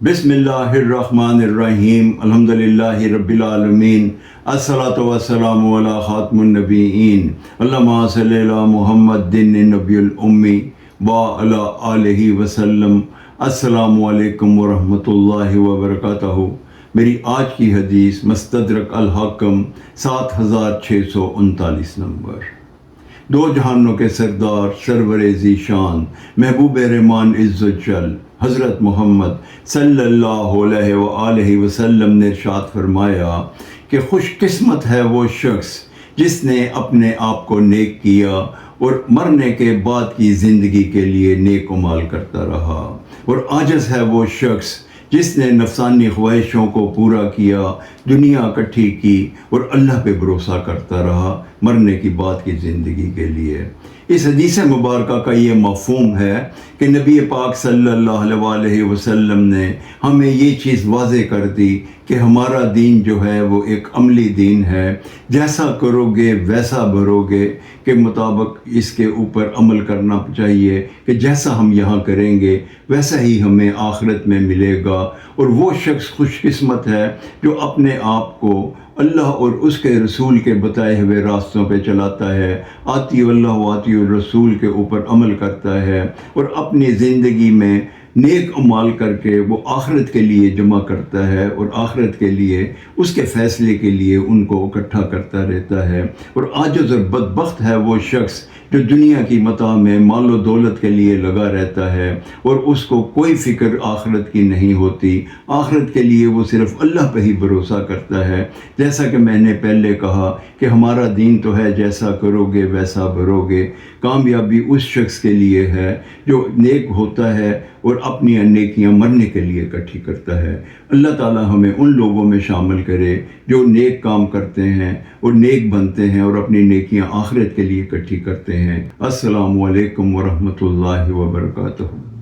बिस्मिल्लाहिर्रहमानिर्रहीम अल्हम्दुलिल्लाहि रब्बिल आलमीन अस्सलातु वस्सलामु अला खातमुन नबिय्यीन अल्लाहुम्मा सल्लि अला मुहम्मदिन नबियुल उम्मी व अला आलिहि वसल्लम। अस्सलामु अलैकुम व रहमतुल्लाहि व बरकातहू। मेरी आज की हदीस मुस्तदरक अल हाकिम 7639 नंबर। दो जहानों के सरदार सरवर ज़ीशान महबूब रहमान इज़्ज़तजल हज़रत मोहम्मद सल्लल्लाहु अलैहि वसल्लम ने इरशाद फरमाया कि खुशकिस्मत है वो शख्स जिसने अपने आप को नेक किया और मरने के बाद की ज़िंदगी के लिए नेक अमाल करता रहा, और आजिज़ है वो शख्स जिसने नफसानी ख्वाहिशों को पूरा किया, दुनिया इकट्ठी की और अल्लाह पे भरोसा करता रहा मरने की बाद की ज़िंदगी के लिए। इस हदीस मुबारक का ये मफ़हूम है कि नबी पाक सल्लल्लाहु अलैहि वसल्लम ने हमें ये चीज़ वाज़े कर दी कि हमारा दीन जो है वो एक अमली दीन है। जैसा करोगे वैसा भरोगे के मुताबिक इसके ऊपर अमल करना चाहिए कि जैसा हम यहाँ करेंगे वैसा ही हमें आखिरत में मिलेगा। और वो शख्स खुशकिस्मत है जो अपने आप को अल्लाह और उसके रसूल के बताए हुए रास्तों पे चलाता है, आती अल्लाह व आती रसूल के ऊपर अमल करता है और अपनी ज़िंदगी में नेक अमाल करके वो आखिरत के लिए जमा करता है और आखिरत के लिए उसके फ़ैसले के लिए उनको इकट्ठा करता रहता है। और आजिज़ और बदबख्त है वो शख्स जो दुनिया की मता में माल व दौलत के लिए लगा रहता है और उसको कोई फ़िक्र आखिरत की नहीं होती। आखिरत के लिए वो सिर्फ़ अल्लाह पे ही भरोसा करता है। जैसा कि मैंने पहले कहा कि हमारा दीन तो है जैसा करोगे वैसा भरोगे। कामयाबी उस शख्स के लिए है जो नेक होता है और अपनी नेकियां मरने के लिए इकट्ठी करता है। अल्लाह ताला हमें उन लोगों में शामिल करे जो नेक काम करते हैं और नेक बनते हैं और अपनी नेकियां आखिरत के लिए इकट्ठी करते हैं। अस्सलामु अलैकुम व रहमतुल्लाहि व बरकातहू।